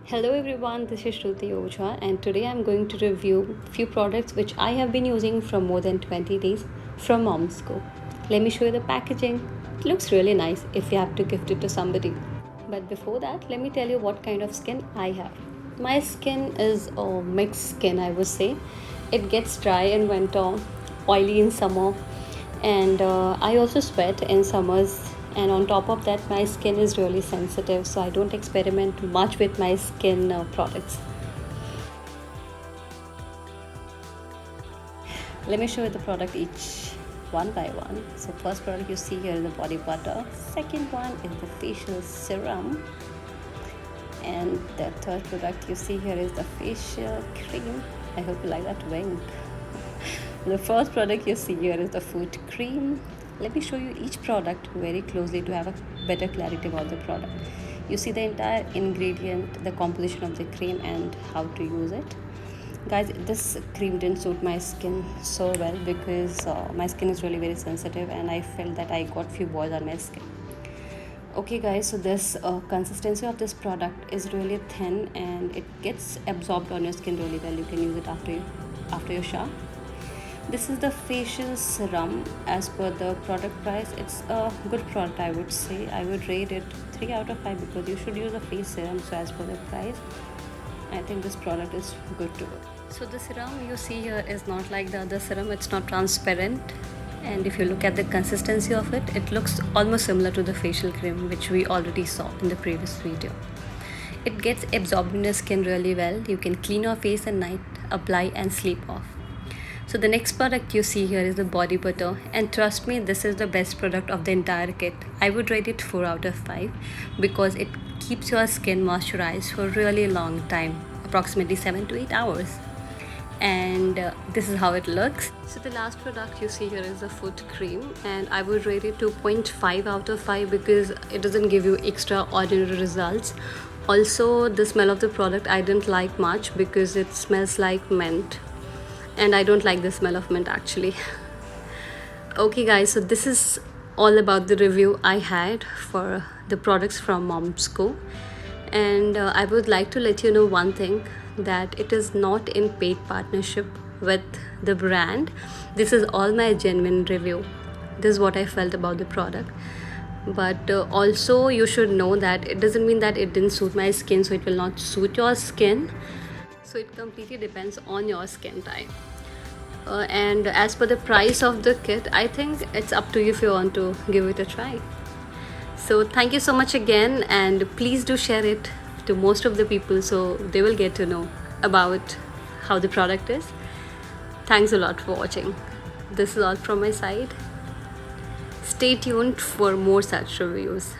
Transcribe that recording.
Hello everyone, this is Shruti Ojha and today I'm going to review few products which I have been using for more than 20 days from Momsco. Let me show you the packaging. It looks really nice if you have to gift it to somebody. But before that, let me tell you what kind of skin I have. My skin is a mixed skin, I would say. It gets dry in winter, oily in summer, and I also sweat in summers, and on top of that my skin is really sensitive, so I don't experiment much with my skin products. Let me show you the product each one by one. So first product you see here is the body butter, second one is the facial serum, and the third product you see here is the facial cream. I hope you like that wing. The first product you see here is the foot cream. Let me show you each product very closely to have a better clarity about the product. You see the entire ingredient, the composition of the cream and how to use it. Guys, this cream didn't suit my skin so well because my skin is really very sensitive and I felt that I got few boils on my skin. Okay guys, so this consistency of this product is really thin and it gets absorbed on your skin really well. You can use it after your shower. This is the facial serum. As per the product price, it's a good product, I would say. I would rate it 3 out of 5 because you should use a face serum. So as per the price, I think this product is good to go. So the serum you see here is not like the other serum. It's not transparent, and if you look at the consistency of it, it looks almost similar to the facial cream which we already saw in the previous video. It gets absorbed in your skin really well. You can clean your face at night, apply and sleep off. So the next product you see here is the body butter, and trust me, this is the best product of the entire kit. I would rate it 4 out of 5 because it keeps your skin moisturized for a really long time, approximately 7 to 8 hours. And this is how it looks. So the last product you see here is the foot cream, and I would rate it 2.5 out of 5 because it doesn't give you extraordinary results. Also, the smell of the product I didn't like much because it smells like mint, and I don't like the smell of mint actually. Okay guys, so this is all about the review I had for the products from Momsco, and I would like to let you know one thing, that it is not in paid partnership with the brand. This is all my genuine review. This is what I felt about the product. But also you should know that it doesn't mean that it didn't suit my skin, so it will not suit your skin. So it completely depends on your skin type. And as per the price of the kit, I think it's up to you if you want to give it a try. So thank you so much again, and please do share it to most of the people so they will get to know about how the product is. Thanks a lot for watching. This is all from my side. Stay tuned for more such reviews.